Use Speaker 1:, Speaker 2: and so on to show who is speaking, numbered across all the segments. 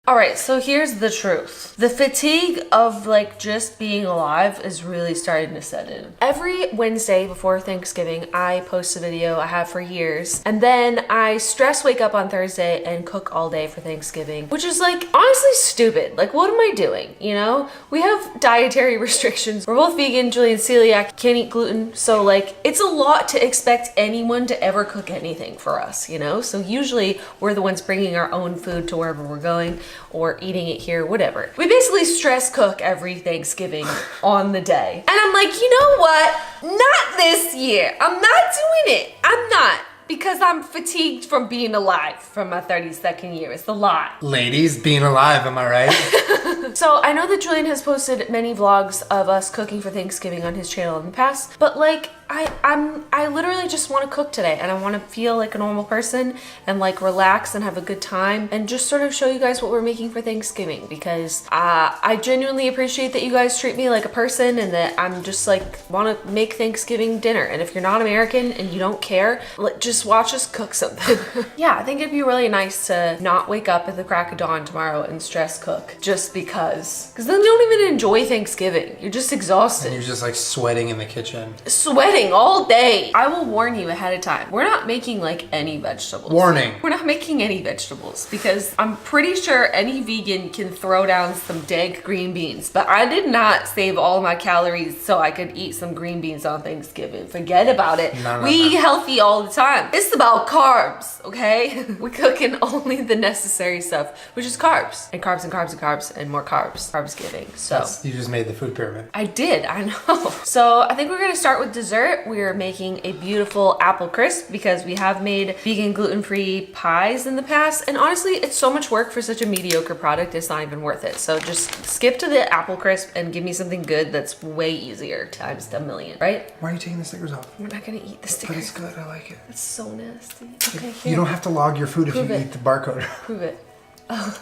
Speaker 1: All right, so here's the truth. The fatigue of like just being alive is really starting to set in. Every Wednesday before Thanksgiving, I post a video I have for years, and then I stress wake up on Thursday and cook all day for Thanksgiving, which is like honestly stupid. Like, what am I doing? You know, we have dietary restrictions. We're both vegan, Julian's celiac, can't eat gluten. So like, it's a lot to expect anyone to ever cook anything for us, you know? So usually we're the ones bringing our own food to wherever we're going, or eating it here, whatever. We basically stress cook every Thanksgiving on the day. And I'm like, you know what? Not this year. I'm not doing it. I'm not. Because I'm fatigued from being alive from my 32nd year. It's a lot.
Speaker 2: Ladies, being alive, am I right?
Speaker 1: So I know that Julian has posted many vlogs of us cooking for Thanksgiving on his channel in the past, but like I literally just want to cook today, and I want to feel like a normal person and like relax and have a good time and just sort of show you guys what we're making for Thanksgiving, because I genuinely appreciate that you guys treat me like a person and that I'm just like want to make Thanksgiving dinner. And if you're not American and you don't care, just watch us cook something. Yeah, I think it'd be really nice to not wake up at the crack of dawn tomorrow and stress cook just because then you don't even enjoy Thanksgiving. You're just exhausted.
Speaker 2: And you're just like sweating in the kitchen.
Speaker 1: Sweating all day. I will warn you ahead of time. We're not making like any vegetables.
Speaker 2: Warning.
Speaker 1: We're not making any vegetables because I'm pretty sure any vegan can throw down some dank green beans, but I did not save all my calories so I could eat some green beans on Thanksgiving. Forget about it. We eat healthy all the time. It's about carbs, okay? We're cooking only the necessary stuff, which is carbs and carbs and carbs and carbs and more carbs. Carbsgiving. So
Speaker 2: you just made the food pyramid.
Speaker 1: I did, I know. So I think we're gonna start with dessert. We're making a beautiful apple crisp because we have made vegan gluten-free pies in the past, and honestly it's so much work for such a mediocre product, it's not even worth it. So just skip to the apple crisp and give me something good that's way easier times a million, right?
Speaker 2: Why are you taking the stickers off?
Speaker 1: We're not gonna eat the stickers.
Speaker 2: But it's good, I like it.
Speaker 1: It's so nasty. Okay, here.
Speaker 2: You don't have to log your food if you eat the barcode.
Speaker 1: Prove it. Oh.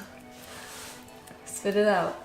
Speaker 1: Spit it out.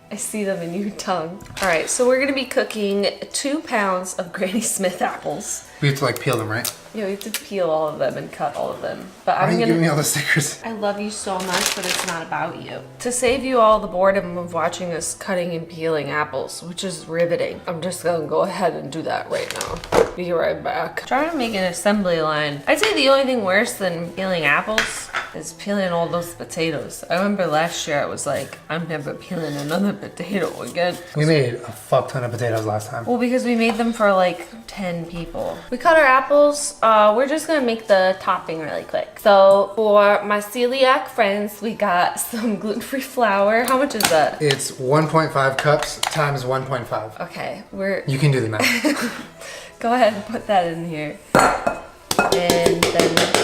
Speaker 1: I see them in your tongue. All right, so we're gonna be cooking 2 pounds of Granny Smith apples.
Speaker 2: We have to like peel them, right?
Speaker 1: Yeah, we have to peel all of them and cut all of them. But
Speaker 2: Why are you giving me all the stickers?
Speaker 1: I love you so much, but it's not about you. To save you all the boredom of watching us cutting and peeling apples, which is riveting, I'm just gonna go ahead and do that right now. Be right back. Trying to make an assembly line. I'd say the only thing worse than peeling apples is peeling all those potatoes. I remember last year I was like, I'm never peeling another potato again.
Speaker 2: We made a fuck ton of potatoes last time.
Speaker 1: Well, because we made them for like 10 people. We cut our apples. We're just gonna make the topping really quick. So for my celiac friends, we got some gluten-free flour. How much is that?
Speaker 2: It's 1.5 cups times 1.5.
Speaker 1: Okay,
Speaker 2: You can do the math.
Speaker 1: Go ahead and put that in here. And then,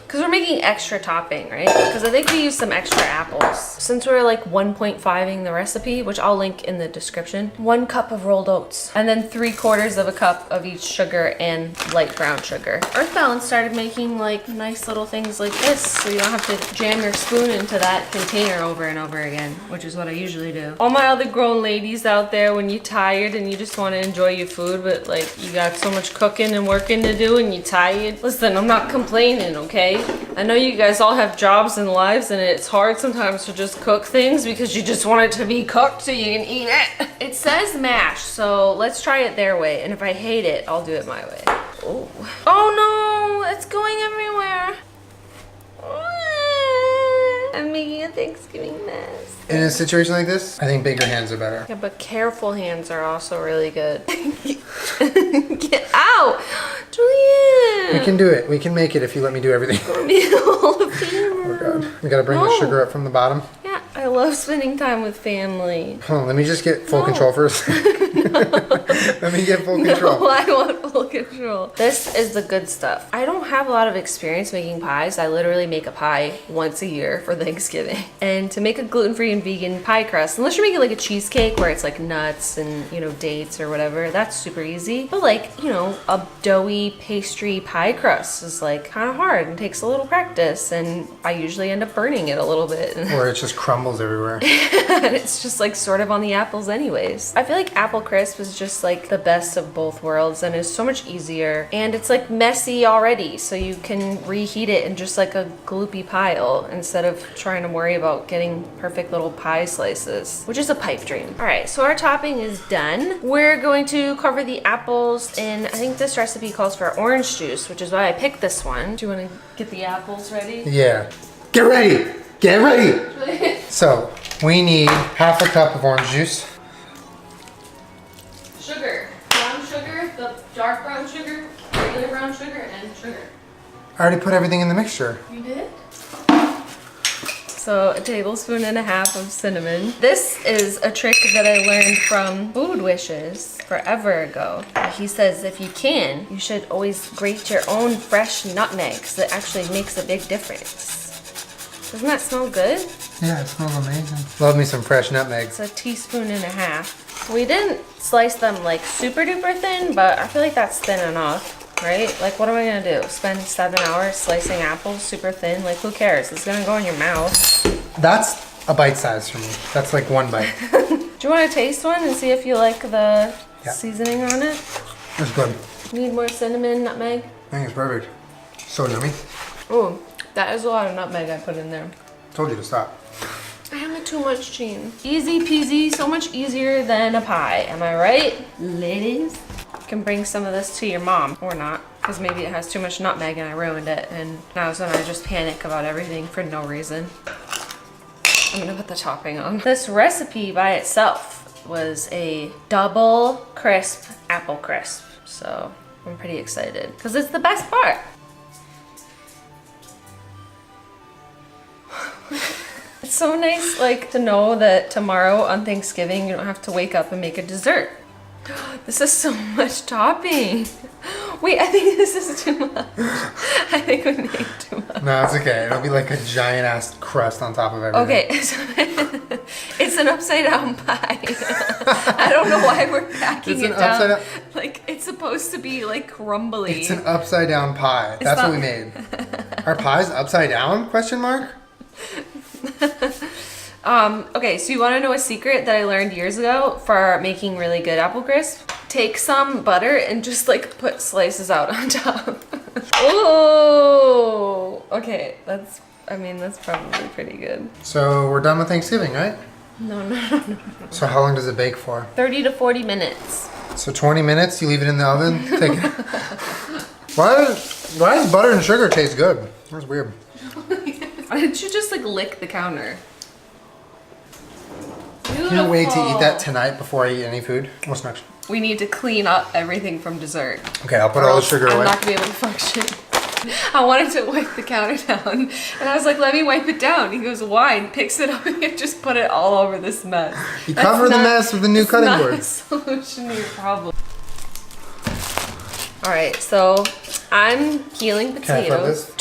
Speaker 1: because we're making extra topping, right? Because I think we used some extra apples. Since we're like 1.5ing the recipe, which I'll link in the description, 1 cup of rolled oats, and then 3/4 of a cup of each sugar and light brown sugar. Earth Balance started making like nice little things like this, so you don't have to jam your spoon into that container over and over again, which is what I usually do. All my other grown ladies out there, when you're tired and you just want to enjoy your food, but like you got so much cooking and working to do and you're tired, listen, I'm not complaining, okay? I know you guys all have jobs and lives, and it's hard sometimes to just cook things because you just want it to be cooked so you can eat it. It says mash, so let's try it their way, and if I hate it, I'll do it my way. Oh, oh no, it's going everywhere. I'm making a Thanksgiving mess.
Speaker 2: In a situation like this, I think bigger hands are better.
Speaker 1: Yeah, but careful hands are also really good. Get out! Julian!
Speaker 2: We can do it. We can make it if you let me do everything. Oh god. We gotta bring the sugar up from the bottom.
Speaker 1: Yeah, I love spending time with family.
Speaker 2: Hold on, let me just get full control first. Let me get full control.
Speaker 1: No, I want full control. This is the good stuff. I don't have a lot of experience making pies. I literally make a pie once a year for Thanksgiving. And to make a gluten-free and vegan pie crust, unless you're making like a cheesecake where it's like nuts and, you know, dates or whatever, that's super easy. But like, you know, a doughy pastry pie crust is like kind of hard and takes a little practice, and I usually end up burning it a little bit.
Speaker 2: Or it just crumbles everywhere.
Speaker 1: And it's just like sort of on the apples anyways. I feel like apple crisp crisp is just like the best of both worlds and is so much easier. And it's like messy already, so you can reheat it in just like a gloopy pile instead of trying to worry about getting perfect little pie slices, which is a pipe dream. All right, so our topping is done. We're going to cover the apples in, I think this recipe calls for orange juice, which is why I picked this one. Do you want to get the apples ready?
Speaker 2: Yeah. Get ready! Get ready! So, we need half a cup of orange juice.
Speaker 1: Sugar. Brown sugar, the dark brown sugar, regular brown sugar, and sugar.
Speaker 2: I already put everything in the mixture.
Speaker 1: You did? So a tablespoon and a half of cinnamon. This is a trick that I learned from Food Wishes forever ago. He says if you can, you should always grate your own fresh nutmeg because it actually makes a big difference. Doesn't that smell good?
Speaker 2: Yeah, it smells amazing. Love me some fresh nutmegs.
Speaker 1: It's a teaspoon and a half. We didn't slice them like super duper thin, but I feel like that's thin enough, right? Like what am I gonna do? Spend 7 hours slicing apples super thin? Like who cares? It's gonna go in your mouth.
Speaker 2: That's a bite size for me. That's like one bite.
Speaker 1: Do you want to taste one and see if you like the seasoning on it?
Speaker 2: That's good.
Speaker 1: Need more cinnamon, nutmeg?
Speaker 2: I think it's perfect. So yummy.
Speaker 1: Oh, that is a lot of nutmeg I put in there.
Speaker 2: Told you to stop.
Speaker 1: I have too much cheese. Easy peasy, so much easier than a pie. Am I right, ladies? You can bring some of this to your mom, or not, because maybe it has too much nutmeg and I ruined it, and now so I just panic about everything for no reason. I'm gonna put the topping on. This recipe by itself was a double crisp apple crisp, so I'm pretty excited, because it's the best part. It's so nice, like, to know that tomorrow on Thanksgiving you don't have to wake up and make a dessert. This is so much topping. Wait, I think this is too much. I think we made too much.
Speaker 2: No, it's okay. It'll be like a giant ass crust on top of everything.
Speaker 1: Okay, so it's an upside down pie. I don't know why we're packing it down. Like, it's supposed to be like crumbly.
Speaker 2: It's an upside down pie. That's what we made. Our pie's upside down? Question mark?
Speaker 1: Okay, so you want to know a secret that I learned years ago for making really good apple crisp? Take some butter and just like put slices out on top. Oh, okay, that's probably pretty good.
Speaker 2: So we're done with Thanksgiving, right?
Speaker 1: No.
Speaker 2: So how long does it bake for?
Speaker 1: 30 to 40 minutes.
Speaker 2: So 20 minutes, you leave it in the oven? Take it. Why does butter and sugar taste good? That's weird.
Speaker 1: Why didn't you just like lick the counter?
Speaker 2: Can't wait to eat that tonight before I eat any food. What's next?
Speaker 1: We need to clean up everything from dessert.
Speaker 2: Okay, I'll put all the sugar away.
Speaker 1: I'm not gonna be able to function. I wanted to wipe the counter down, and I was like, let me wipe it down. He goes, why? And picks it up and just put it all over this mess.
Speaker 2: You cover the mess with the new cutting board.
Speaker 1: That's not a solution to your problem. All right, so I'm peeling potatoes.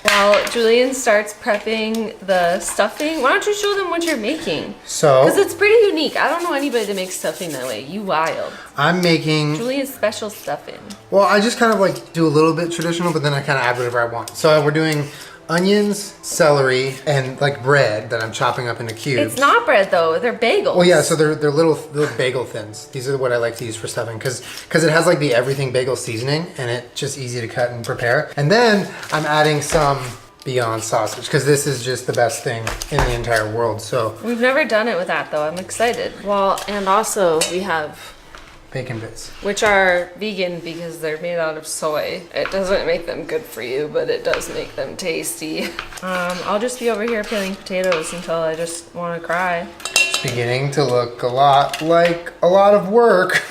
Speaker 1: While Julian starts prepping the stuffing, why don't you show them what you're making?
Speaker 2: So,
Speaker 1: because it's pretty unique. I don't know anybody that makes stuffing that way. You wild.
Speaker 2: I'm making
Speaker 1: Julian's special stuffing.
Speaker 2: Well, I just kind of like do a little bit traditional, but then I kind of add whatever I want. So we're doing onions, celery, and like bread that I'm chopping up into cubes.
Speaker 1: It's not bread though, they're bagels.
Speaker 2: Well, yeah, so they're little bagel thins. These are what I like to use for stuffing because it has like the everything bagel seasoning and it's just easy to cut and prepare. And then I'm adding some Beyond sausage because this is just the best thing in the entire world. So
Speaker 1: we've never done it with that though. I'm excited. Well, and also we have
Speaker 2: bacon bits,
Speaker 1: which are vegan because they're made out of soy. It doesn't make them good for you, but it does make them tasty. I'll just be over here peeling potatoes until I just want to cry.
Speaker 2: It's beginning to look a lot like a lot of work.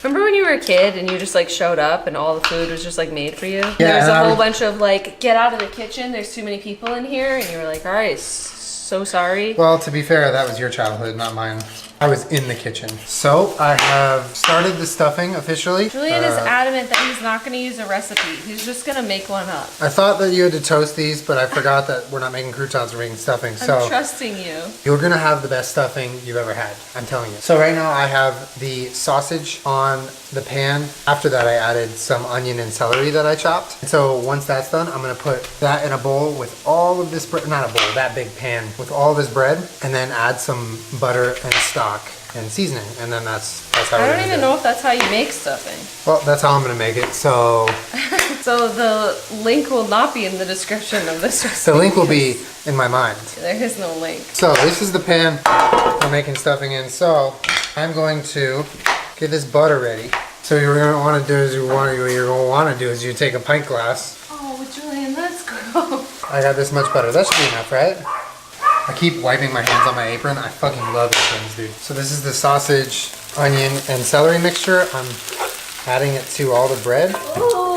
Speaker 1: Remember when you were a kid and you just like showed up and all the food was just like made for you?
Speaker 2: Yeah,
Speaker 1: There's a whole bunch of like, get out of the kitchen, there's too many people in here, and you were like, all right, so sorry.
Speaker 2: Well, to be fair, that was your childhood, not mine. I was in the kitchen. So I have started the stuffing officially.
Speaker 1: Julian is adamant that he's not gonna use a recipe. He's just gonna make one up.
Speaker 2: I thought that you had to toast these, but I forgot that we're not making croutons, we're making stuffing.
Speaker 1: I'm trusting you.
Speaker 2: You're gonna have the best stuffing you've ever had, I'm telling you. So right now I have the sausage on the pan. After that I added some onion and celery that I chopped. And so once that's done, I'm gonna put that in a bowl with all of this bread, not a bowl, that big pan with all of this bread, and then add some butter and stock. and seasoning, and then that's how
Speaker 1: I
Speaker 2: we're
Speaker 1: don't
Speaker 2: gonna
Speaker 1: even
Speaker 2: do it.
Speaker 1: know if that's how you make stuffing.
Speaker 2: Well, that's how I'm gonna make it. So
Speaker 1: So the link will not be in the description of this recipe.
Speaker 2: the link will be in my mind.
Speaker 1: There is no link.
Speaker 2: So this is the pan I'm making stuffing in. So I'm going to get this butter ready. So what you're gonna want to do is you take a pint glass.
Speaker 1: Oh, Julian, that's gross.
Speaker 2: I got this much butter. That should be enough, right? I keep wiping my hands on my apron. I fucking love these things, dude. So this is the sausage, onion, and celery mixture. I'm adding it to all the bread.
Speaker 1: Ooh.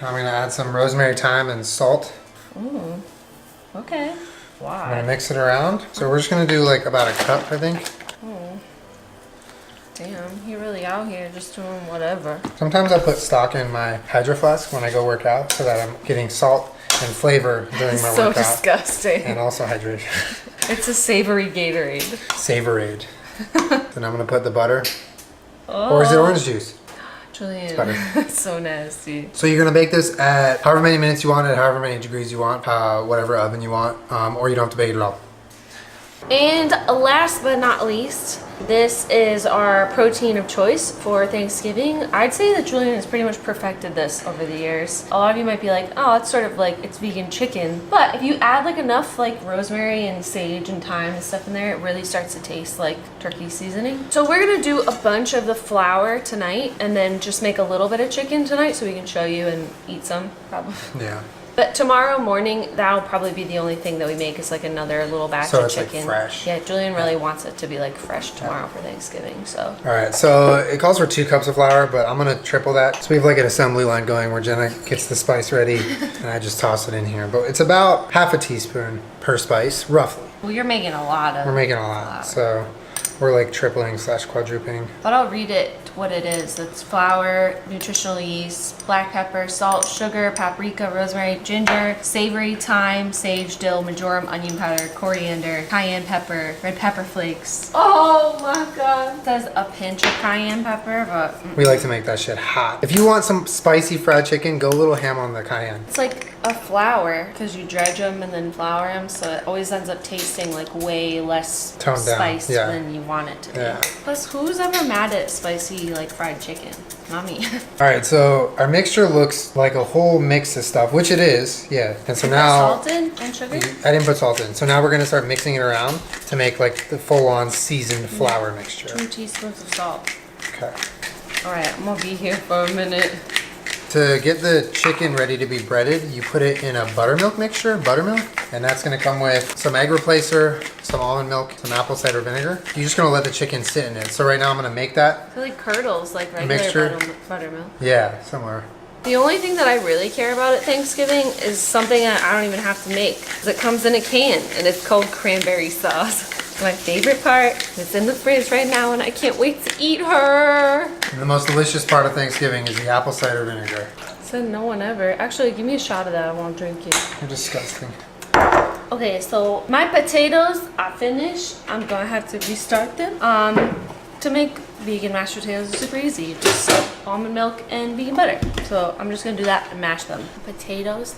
Speaker 2: I'm gonna add some rosemary, thyme, and salt.
Speaker 1: Ooh. Okay.
Speaker 2: I'm
Speaker 1: Why?
Speaker 2: gonna mix it around. So we're just gonna do like about a cup, I think.
Speaker 1: Oh. Damn, you're really out here just doing whatever.
Speaker 2: Sometimes I put stock in my Hydro Flask when I go work out so that I'm getting salt and flavor during my
Speaker 1: So
Speaker 2: workout.
Speaker 1: disgusting.
Speaker 2: And also hydration.
Speaker 1: It's a savory Gatorade.
Speaker 2: Savorade. Then I'm gonna put the butter.
Speaker 1: Oh.
Speaker 2: Or is it orange juice?
Speaker 1: Julian,
Speaker 2: butter.
Speaker 1: that's so nasty.
Speaker 2: So you're gonna bake this at however many minutes you want, at however many degrees you want, whatever oven you want, or you don't have to bake it at all.
Speaker 1: And last but not least, this is our protein of choice for Thanksgiving. I'd say that Julian has pretty much perfected this over the years. A lot of you might be like, oh, it's sort of like, it's vegan chicken. But if you add like enough like rosemary and sage and thyme and stuff in there, it really starts to taste like turkey seasoning. So we're gonna do a bunch of the flour tonight and then just make a little bit of chicken tonight so we can show you and eat some, probably.
Speaker 2: Yeah.
Speaker 1: But tomorrow morning, that'll probably be the only thing that we make is like another little batch
Speaker 2: So
Speaker 1: of
Speaker 2: it's, like,
Speaker 1: chicken.
Speaker 2: fresh.
Speaker 1: Yeah, Julian really wants it to be like fresh tomorrow for Thanksgiving. So
Speaker 2: All right, so it calls for 2 cups of flour, but I'm gonna triple that. So we have like an assembly line going where Jenna gets the spice ready and I just toss it in here. But it's about half a teaspoon per spice, roughly.
Speaker 1: well, you're making a lot of.
Speaker 2: We're making a lot, so we're like tripling / quadrupling.
Speaker 1: But I'll read it what it is. It's flour, nutritional yeast, black pepper, salt, sugar, paprika, rosemary, ginger, savory, thyme, sage, dill, marjoram, onion powder, coriander, cayenne pepper, red pepper flakes. Oh my god. It says a pinch of cayenne pepper, but
Speaker 2: We like to make that shit hot. If you want some spicy fried chicken, go a little ham on the cayenne.
Speaker 1: it's like a flour because you dredge them and then flour them, so it always ends up tasting like way less
Speaker 2: Toned down,
Speaker 1: spiced
Speaker 2: yeah.
Speaker 1: than you want it to be.
Speaker 2: Yeah.
Speaker 1: Plus, who's ever mad at spicy like fried chicken? Not me.
Speaker 2: All right, so our mixture looks like a whole mix of stuff, which it is, yeah. And so now,
Speaker 1: Salted and sugar?
Speaker 2: I didn't put salt in. So now we're gonna start mixing it around to make like the full-on seasoned flour mixture.
Speaker 1: 2 teaspoons of salt.
Speaker 2: Okay.
Speaker 1: All right, I'm gonna be here for a minute.
Speaker 2: To get the chicken ready to be breaded, you put it in a buttermilk mixture, and that's gonna come with some egg replacer, some almond milk, some apple cider vinegar. You're just gonna let the chicken sit in it. So right now I'm gonna make that.
Speaker 1: I feel like curdles like regular
Speaker 2: Mixture.
Speaker 1: buttermilk.
Speaker 2: Yeah, somewhere.
Speaker 1: The only thing that I really care about at Thanksgiving is something that I don't even have to make. 'Cause it comes in a can and it's called cranberry sauce. My favorite part. It's in the fridge right now and I can't wait to eat her.
Speaker 2: And the most delicious part of Thanksgiving is the apple cider vinegar.
Speaker 1: Said no one ever. Actually, give me a shot of that. I won't drink it.
Speaker 2: You're disgusting.
Speaker 1: Okay, so my potatoes are finished. I'm gonna have to restart them. To make vegan mashed potatoes is super easy. Just almond milk and vegan butter. So I'm just gonna do that and mash them. Potatoes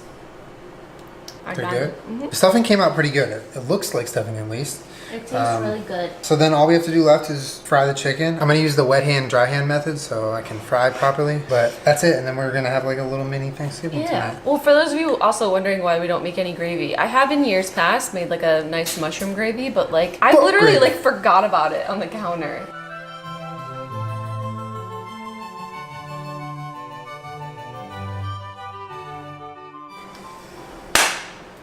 Speaker 1: are
Speaker 2: They're
Speaker 1: done.
Speaker 2: good? The stuffing came out pretty good. It looks like stuffing at least.
Speaker 1: It tastes really good.
Speaker 2: So then all we have to do left is fry the chicken. I'm gonna use the wet hand, dry hand method so I can fry properly. But that's it, and then we're gonna have like a little mini Thanksgiving
Speaker 1: Yeah.
Speaker 2: tonight.
Speaker 1: Well, for those of you also wondering why we don't make any gravy, I have in years past made like a nice mushroom gravy, but like I
Speaker 2: What
Speaker 1: literally
Speaker 2: gravy?
Speaker 1: like forgot about it on the counter.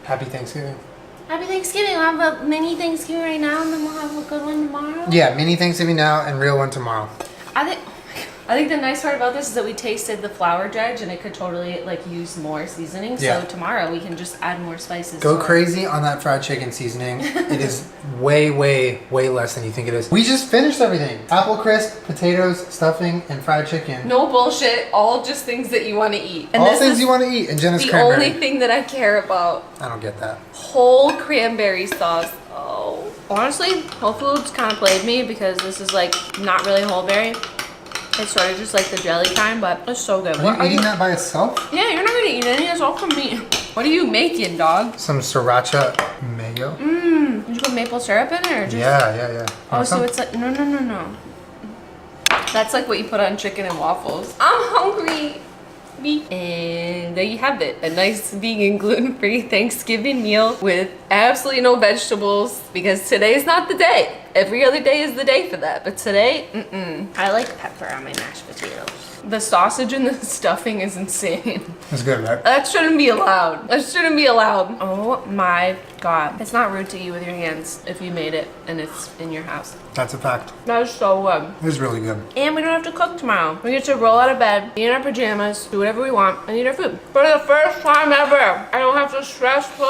Speaker 2: Happy Thanksgiving.
Speaker 1: Happy Thanksgiving. We'll have a mini Thanksgiving right now and then we'll have a good one tomorrow.
Speaker 2: Yeah, mini Thanksgiving now and real one tomorrow.
Speaker 1: I think the nice part about this is that we tasted the flour dredge and it could totally like use more seasoning.
Speaker 2: Yeah.
Speaker 1: So tomorrow we can just add more spices.
Speaker 2: Go
Speaker 1: to it.
Speaker 2: crazy on that fried chicken seasoning. It is way, way, way less than you think it is. We just finished everything. Apple crisp, potatoes, stuffing, and fried chicken.
Speaker 1: No bullshit. All just things that you want to eat. And
Speaker 2: All
Speaker 1: this
Speaker 2: things
Speaker 1: is
Speaker 2: you want to eat, and Jenna's
Speaker 1: the
Speaker 2: cranberry.
Speaker 1: only thing that I care about.
Speaker 2: I don't get that.
Speaker 1: Whole cranberry sauce. Oh. Honestly, Whole Foods kind of played me because this is like not really whole berry. It's sort of just like the jelly kind, but it's so good.
Speaker 2: Are you eating that by itself?
Speaker 1: Yeah, you're not gonna eat any. It's all from me. What are you making, dog?
Speaker 2: Some sriracha mayo.
Speaker 1: Did you put maple syrup in it or just?
Speaker 2: Yeah.
Speaker 1: Oh,
Speaker 2: Want
Speaker 1: so
Speaker 2: some?
Speaker 1: it's like no. That's like what you put on chicken and waffles. I'm hungry. And there you have it. A nice vegan gluten-free Thanksgiving meal with absolutely no vegetables because today's not the day. Every other day is the day for that. But today, I like pepper on my mashed potatoes. The sausage and the stuffing is insane.
Speaker 2: It's good, right?
Speaker 1: That shouldn't be allowed. That shouldn't be allowed. Oh my God. It's not rude to eat with your hands if you made it and it's in your house.
Speaker 2: That's a fact.
Speaker 1: That is so good.
Speaker 2: It was really good.
Speaker 1: And we don't have to cook tomorrow. We get to roll out of bed, be in our pajamas, do whatever we want, and eat our food. For the first time ever, I don't have to stress cook.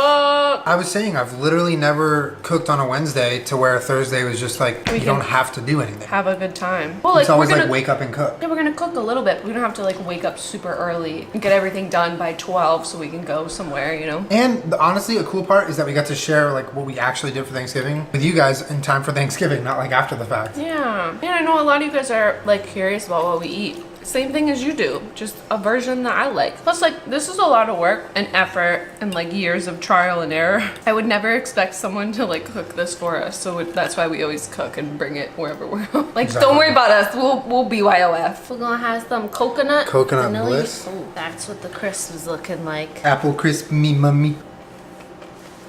Speaker 2: I was saying I've literally never cooked on a Wednesday to where Thursday was just like you don't have to do anything.
Speaker 1: Have a good time. Well, like
Speaker 2: It's always
Speaker 1: we're gonna,
Speaker 2: like wake up and cook.
Speaker 1: yeah, we're gonna cook a little bit. We don't have to like wake up super early and get everything done by 12 so we can go somewhere, you know?
Speaker 2: And honestly, a cool part is that we got to share like what we actually did for Thanksgiving with you guys in time for Thanksgiving, not like after the fact.
Speaker 1: Yeah. And I know a lot of you guys are like curious about what we eat. Same thing as you do, just a version that I like. Plus, like, this is a lot of work and effort and like years of trial and error. I would never expect someone to like cook this for us, so that's why we always cook and bring it wherever we're like.
Speaker 2: Exactly.
Speaker 1: Don't worry about us. We'll BYOF. We're gonna have some coconut vanilla.
Speaker 2: Bliss.
Speaker 1: Oh, that's what the crisp is looking like.
Speaker 2: Apple crisp me mummy.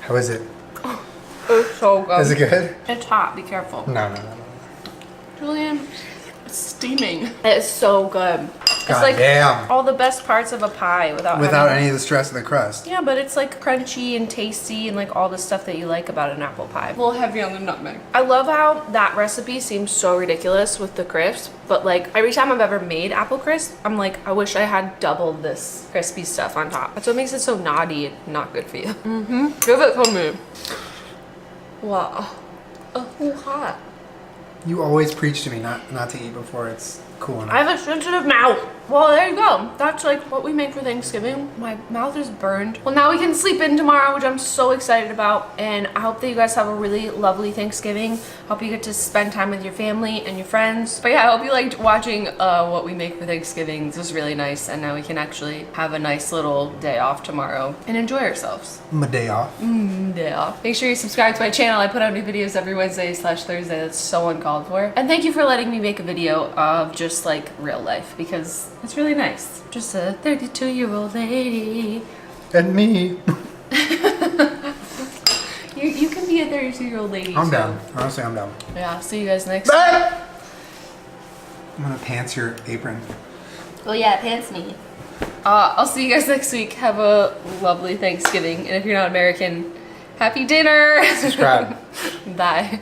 Speaker 2: How is it?
Speaker 1: It's so good.
Speaker 2: Is it good?
Speaker 1: It's hot. Be careful.
Speaker 2: No.
Speaker 1: Julian, it's steaming. It's so good. It's
Speaker 2: God
Speaker 1: like
Speaker 2: damn.
Speaker 1: all the best parts of a pie without having,
Speaker 2: any of the stress of the crust.
Speaker 1: yeah, but it's like crunchy and tasty and like all the stuff that you like about an apple pie. A little heavy on the nutmeg. I love how that recipe seems so ridiculous with the crisp, but like every time I've ever made apple crisp, I'm like, I wish I had double this crispy stuff on top. That's what makes it so naughty and not good for you. Give it to me. Wow. Oh, hot.
Speaker 2: You always preach to me not to eat before it's cool enough.
Speaker 1: I have a sensitive mouth. Well, there you go. That's like what we make for Thanksgiving. My mouth is burned. Well, now we can sleep in tomorrow, which I'm so excited about. And I hope that you guys have a really lovely Thanksgiving. Hope you get to spend time with your family and your friends. But yeah, I hope you liked watching what we make for Thanksgiving. This was really nice. And now we can actually have a nice little day off tomorrow and enjoy ourselves.
Speaker 2: My day off.
Speaker 1: Day off. Make sure you subscribe to my channel. I put out new videos every Wednesday/Thursday. That's so uncalled for. And thank you for letting me make a video of just like real life because it's really nice. Just a 32-year-old lady.
Speaker 2: And me.
Speaker 1: You can be a 32-year-old lady.
Speaker 2: I'm
Speaker 1: too.
Speaker 2: down. Honestly, I'm down.
Speaker 1: Yeah, see you guys next time.
Speaker 2: Ah! I'm gonna pants your apron.
Speaker 1: Oh yeah, pants me. I'll see you guys next week. Have a lovely Thanksgiving. And if you're not American, happy dinner.
Speaker 2: Subscribe.
Speaker 1: Bye.